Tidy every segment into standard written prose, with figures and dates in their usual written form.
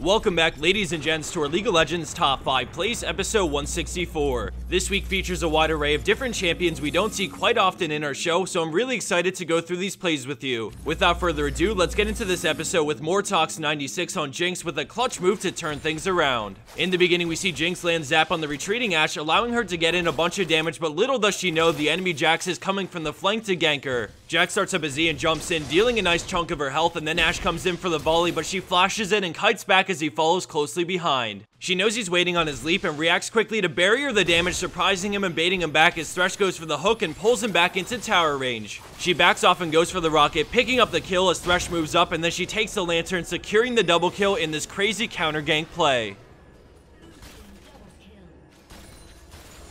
Welcome back, ladies and gents, to our League of Legends Top 5 Plays, episode 164. This week features a wide array of different champions we don't see quite often in our show, so I'm really excited to go through these plays with you. Without further ado, let's get into this episode with Mortox 96 on Jinx with a clutch move to turn things around. In the beginning, we see Jinx land Zap on the retreating Ashe, allowing her to get in a bunch of damage, but little does she know the enemy Jax is coming from the flank to gank her. Jax starts up a Z and jumps in, dealing a nice chunk of her health, and then Ashe comes in for the volley, but she flashes it and kites back as he follows closely behind. She knows he's waiting on his leap and reacts quickly to barrier the damage, surprising him and baiting him back as Thresh goes for the hook and pulls him back into tower range. She backs off and goes for the rocket, picking up the kill as Thresh moves up, and then she takes the lantern, securing the double kill in this crazy counter gank play.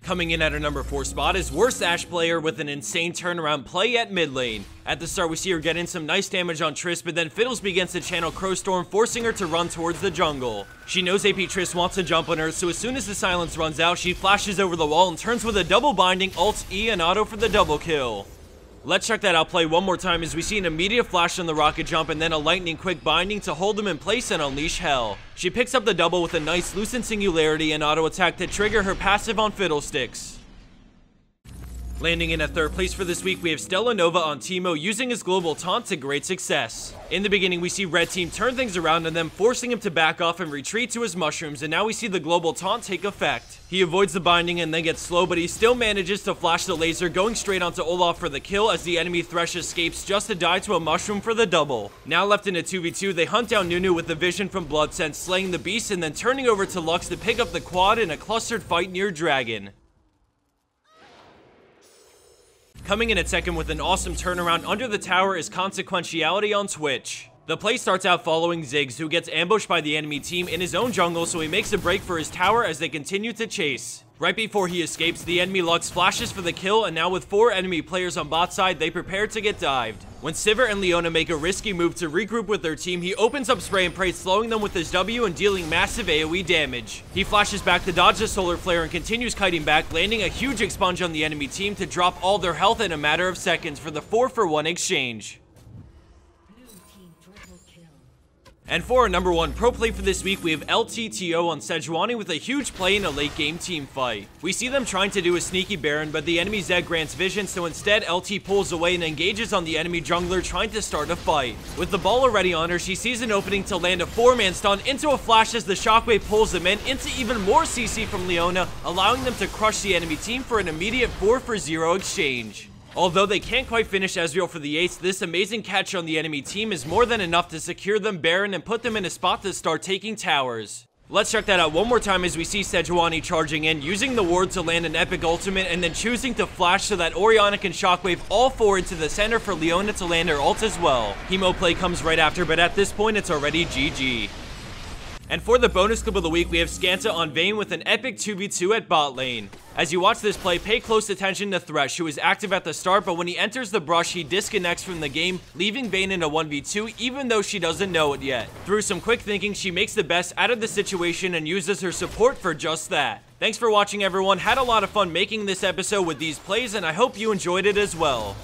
Coming in at our number 4 spot is WorstAshePlayer with an insane turnaround play at mid lane. At the start, we see her get in some nice damage on Triss, but then Fiddles begins to channel Crowstorm, forcing her to run towards the jungle. She knows AP Triss wants to jump on her, so as soon as the silence runs out, she flashes over the wall and turns with a double binding, ult E and auto for the double kill. Let's check that out play one more time as we see an immediate flash on the rocket jump and then a lightning quick binding to hold him in place and unleash hell. She picks up the double with a nice loosened singularity and auto attack to trigger her passive on Fiddlesticks. Landing in at 3rd place for this week, we have Stellanova on Teemo using his global taunt to great success. In the beginning, we see Red Team turn things around and then forcing him to back off and retreat to his mushrooms, and now we see the global taunt take effect. He avoids the binding and then gets slow, but he still manages to flash the laser, going straight onto Olaf for the kill as the enemy Thresh escapes just to die to a mushroom for the double. Now left in a 2v2, they hunt down Nunu with the vision from Bloodsense, slaying the beast and then turning over to Lux to pick up the quad in a clustered fight near Dragon. Coming in at 2nd with an awesome turnaround under the tower is Consequentiality on Twitch. The play starts out following Ziggs, who gets ambushed by the enemy team in his own jungle, so he makes a break for his tower as they continue to chase. Right before he escapes, the enemy Lux flashes for the kill, and now with 4 enemy players on bot side, they prepare to get dived. When Sivir and Leona make a risky move to regroup with their team, he opens up Spray and Pray, slowing them with his W and dealing massive AoE damage. He flashes back to dodge the solar flare and continues kiting back, landing a huge expunge on the enemy team to drop all their health in a matter of seconds for the 4-for-1 exchange. And for our number 1 pro play for this week, we have LTTO on Sejuani with a huge play in a late game team fight. We see them trying to do a sneaky Baron, but the enemy Zed grants vision, so instead LT pulls away and engages on the enemy jungler trying to start a fight. With the ball already on her, she sees an opening to land a 4-man stun into a flash as the shockwave pulls them in into even more CC from Leona, allowing them to crush the enemy team for an immediate 4-for-0 exchange. Although they can't quite finish Ezreal for the ace, this amazing catch on the enemy team is more than enough to secure them Baron and put them in a spot to start taking towers. Let's check that out one more time as we see Sejuani charging in, using the ward to land an epic ultimate and then choosing to flash so that Orionic and Shockwave all 4 into the center for Leona to land her ult as well. Teemo play comes right after, but at this point it's already GG. And for the bonus clip of the week, we have Scanta on Vayne with an epic 2v2 at bot lane. As you watch this play, pay close attention to Thresh, who is active at the start, but when he enters the brush, he disconnects from the game, leaving Vayne in a 1v2, even though she doesn't know it yet. Through some quick thinking, she makes the best out of the situation and uses her support for just that. Thanks for watching, everyone. Had a lot of fun making this episode with these plays, and I hope you enjoyed it as well.